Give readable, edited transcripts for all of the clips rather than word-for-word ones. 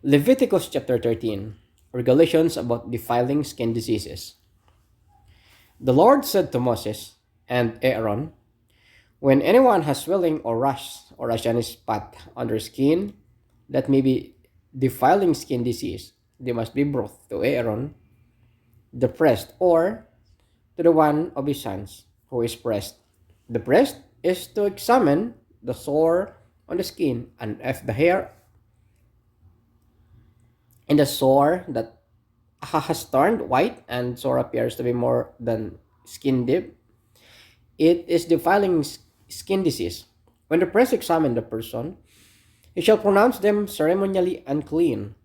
Leviticus chapter 13, regulations about defiling skin diseases. The Lord said to Moses and Aaron, when anyone has swelling or rash or a shiny spot on their skin that may be defiling skin disease, they must be brought to Aaron, the priest, or to the one of his sons who is priest. The priest is to examine the sore on the skin, and if the hair in the sore that has turned white and sore appears to be more than skin deep, it is defiling skin disease. When the priest examines the person, he shall pronounce them ceremonially unclean.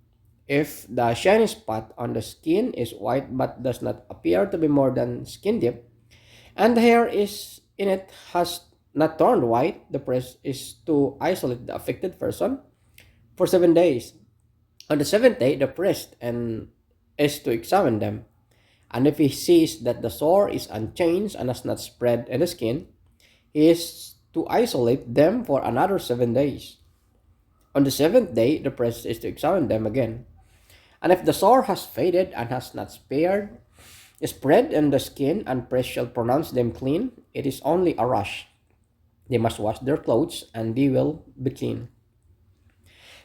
If the shiny spot on the skin is white but does not appear to be more than skin deep, and the hair is in it has not turned white, the priest is to isolate the affected person for 7 days. On the seventh day, the priest is to examine them, and if he sees that the sore is unchanged and has not spread in the skin, he is to isolate them for another 7 days. On the seventh day, the priest is to examine them again, and if the sore has faded and has not spread in the skin, and priest shall pronounce them clean, it is only a rash. They must wash their clothes, and they will be clean.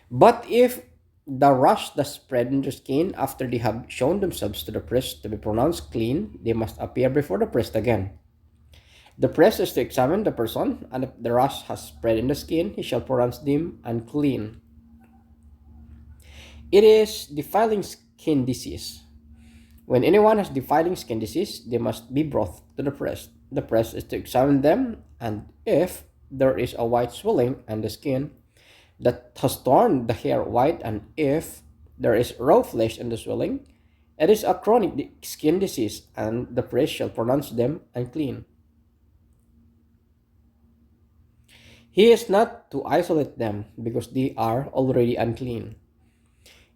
But if the rash does spread in the skin after they have shown themselves to the priest to be pronounced clean, they must appear before the priest again. The priest is to examine the person, and if the rash has spread in the skin, he shall pronounce them unclean. It is defiling skin disease. When anyone has defiling skin disease, they must be brought to the priest. The priest is to examine them, and if there is a white swelling on the skin that has torn the hair white, and if there is raw flesh in the swelling, it is a chronic skin disease, and the priest shall pronounce them unclean. He is not to isolate them because they are already unclean.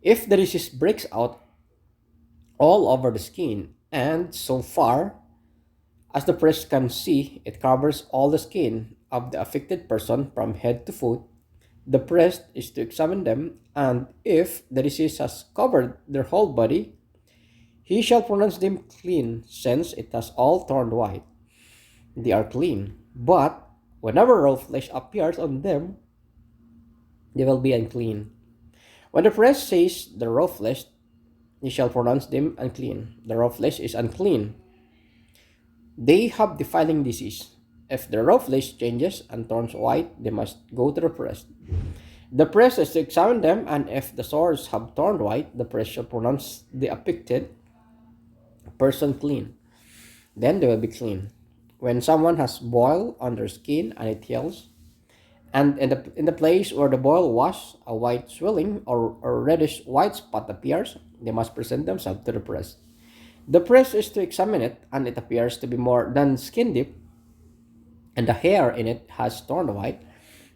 If the disease breaks out all over the skin, and so far as the priest can see, it covers all the skin of the affected person from head to foot, the priest is to examine them, and if the disease has covered their whole body, he shall pronounce them clean, since it has all turned white. They are clean, but whenever raw flesh appears on them, they will be unclean. When the priest sees the raw flesh, he shall pronounce them unclean. The raw flesh is unclean. They have defiling disease. If the raw flesh changes and turns white, they must go to the priest. The priest is to examine them, and if the sores have turned white, the priest shall pronounce the affected person clean. Then they will be clean. When someone has boil on their skin and it heals, and in the place where the boil was, a white swelling or reddish white spot appears, they must present themselves to the priest. The priest is to examine it, and it appears to be more than skin deep, and the hair in it has turned white,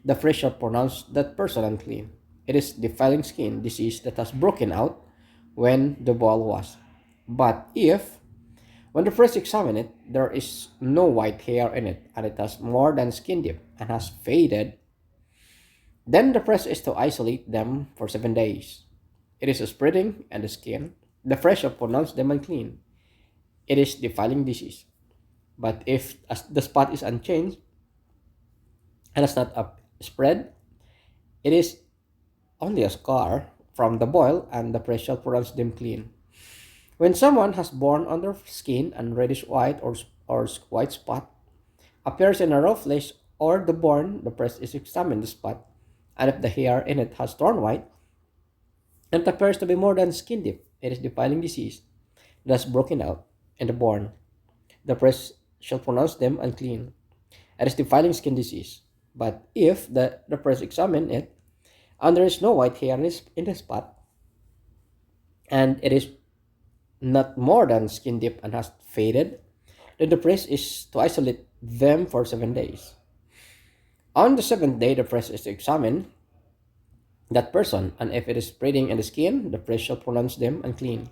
the priest shall pronounce that person unclean. It is defiling skin disease that has broken out when the boil was. But if, when the priest examine it, there is no white hair in it, and it has more than skin deep and has faded, then the priest is to isolate them for 7 days. It is a spreading in the skin. The priest shall pronounce them unclean. It is defiling disease. But if the spot is unchanged and has not spread, it is only a scar from the boil, and the priest shall pronounce them clean. When someone has born on their skin and reddish white or white spot appears in a raw flesh or the born, the priest is to examine the spot, and if the hair in it has turned white and it appears to be more than skin deep, it is defiling disease that has broken out in the born. The priest shall pronounce them unclean. It is defiling skin disease. But if the priest examine it, and there is no white hair in the spot, and it is not more than skin deep and has faded, then the priest is to isolate them for 7 days. On the seventh day, the priest is to examine that person, and if it is spreading in the skin, the priest shall pronounce them unclean.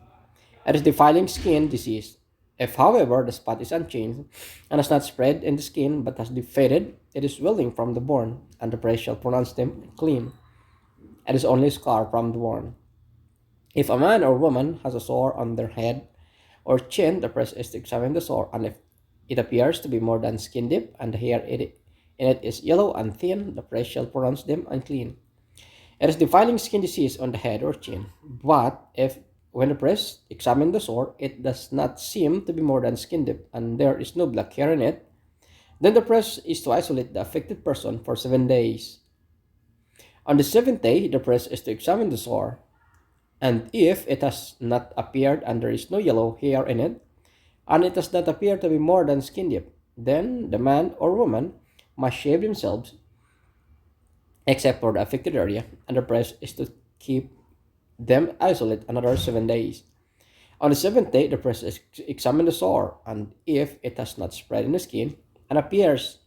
It is defiling skin disease. If, however, the spot is unchanged and has not spread in the skin but has faded, it is swelling from the born, and the priest shall pronounce them clean. It is only a scar from the born. If a man or woman has a sore on their head or chin, the priest is to examine the sore, and if it appears to be more than skin deep, and the hair in it is yellow and thin, the priest shall pronounce them unclean. It is defiling skin disease on the head or chin. But if when the priest examines the sore, it does not seem to be more than skin deep, and there is no black hair in it, then the priest is to isolate the affected person for 7 days. On the seventh day, the priest is to examine the sore, and if it has not appeared and there is no yellow hair in it, and it does not appear to be more than skin deep, then the man or woman must shave themselves except for the affected area, and the priest is to keep them isolate another 7 days. On the seventh day, the priest examines the sore, and if it has not spread in the skin and appears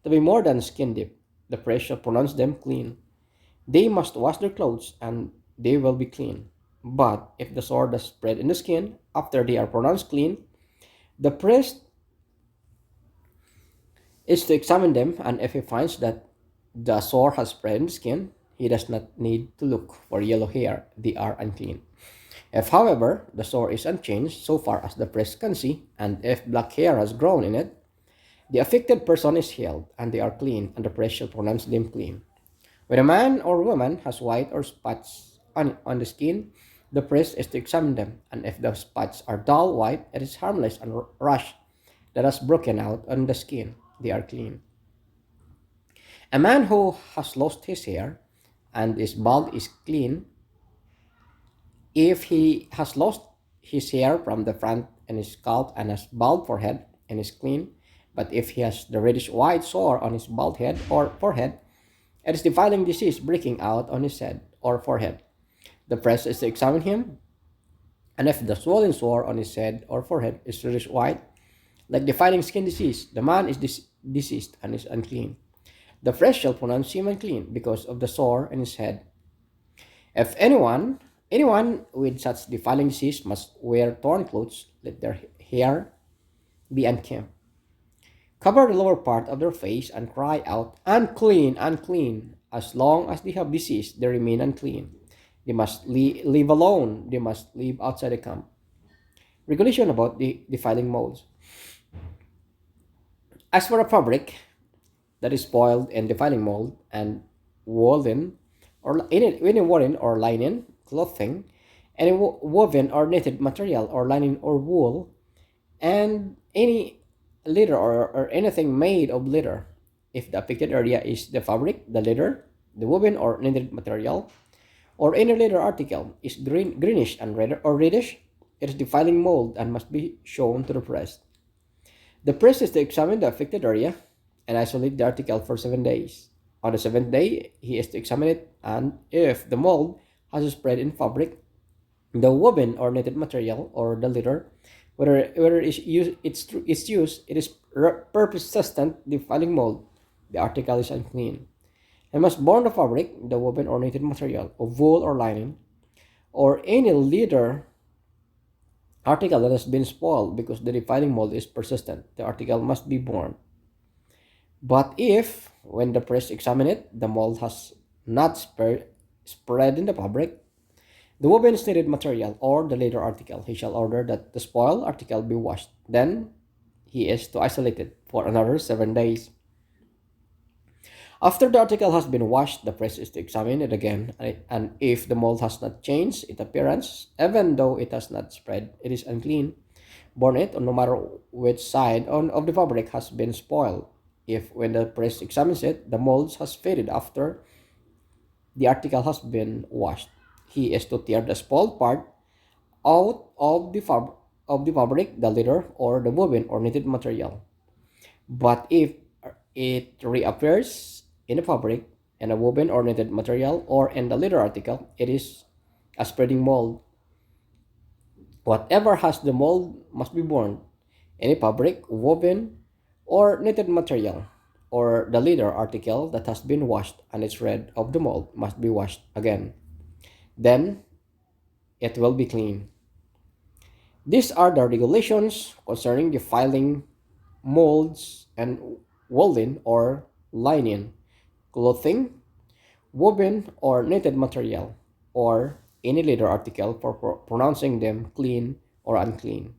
to be more than skin deep, the priest shall pronounce them clean. They must wash their clothes, and they will be clean. But if the sore does spread in the skin after they are pronounced clean, the priest is to examine them, and if he finds that the sore has spread in the skin, he does not need to look for yellow hair. They are unclean. If, however, the sore is unchanged so far as the priest can see, and if black hair has grown in it, the affected person is healed, and they are clean, and the priest shall pronounce them clean. When a man or woman has white or spots on the skin, the priest is to examine them, and if the spots are dull white, it is harmless and rash that has broken out on the skin. They are clean. A man who has lost his hair and his bald is clean. If he has lost his hair from the front and his scalp and has bald forehead and is clean, but if he has the reddish white sore on his bald head or forehead, it is defiling disease breaking out on his head or forehead. The priest is to examine him, and if the swollen sore on his head or forehead is reddish white, like defiling skin disease, the man is diseased and is unclean. The priest shall pronounce him unclean because of the sore in his head. If anyone with such defiling disease must wear torn clothes, let their hair be unkempt. Cover the lower part of their face and cry out, unclean, unclean. As long as they have disease, they remain unclean. They must live alone. They must live outside the camp. Regulation about the defiling molds. As for a fabric that is spoiled in defiling mold and woven or any woolen or linen clothing, any woven or knitted material or linen or wool, and any leather or anything made of leather. If the affected area is the fabric, the leather, the woven or knitted material, or any leather article is greenish and red or reddish, it is defiling mold and must be shown to the priest. The priest is to examine the affected area and isolate the article for 7 days. On the seventh day, he is to examine it, and if the mold has spread in fabric, the woven or knitted material, or the leather, whether it's used, it is persistent defiling mold. The article is unclean. He must burn the fabric, the woven or knitted material, of wool or linen, or any leather article that has been spoiled because the defiling mold is persistent. The article must be burned. But if, when the priest examines it, the mold has not spread in the fabric, the woven knitted material, or the leather article, he shall order that the spoiled article be washed. Then he is to isolate it for another 7 days. After the article has been washed, the priest is to examine it again, and if the mold has not changed its appearance, even though it has not spread, it is unclean. Burn it, no matter which side of the fabric has been spoiled. If, when the priest examines it, the mold has faded after the article has been washed, he is to tear the spoiled part out of the fabric, the leather, or the woven or knitted material. But if it reappears in the fabric, in a woven or knitted material, or in the leather article, it is a spreading mold. Whatever has the mold must be burned. Any fabric, woven, or knitted material, or the leather article that has been washed and is red of the mold must be washed again. Then it will be clean. These are the regulations concerning defiling molds and woolen or linen, clothing, woven or knitted material, or any later article for pronouncing them clean or unclean.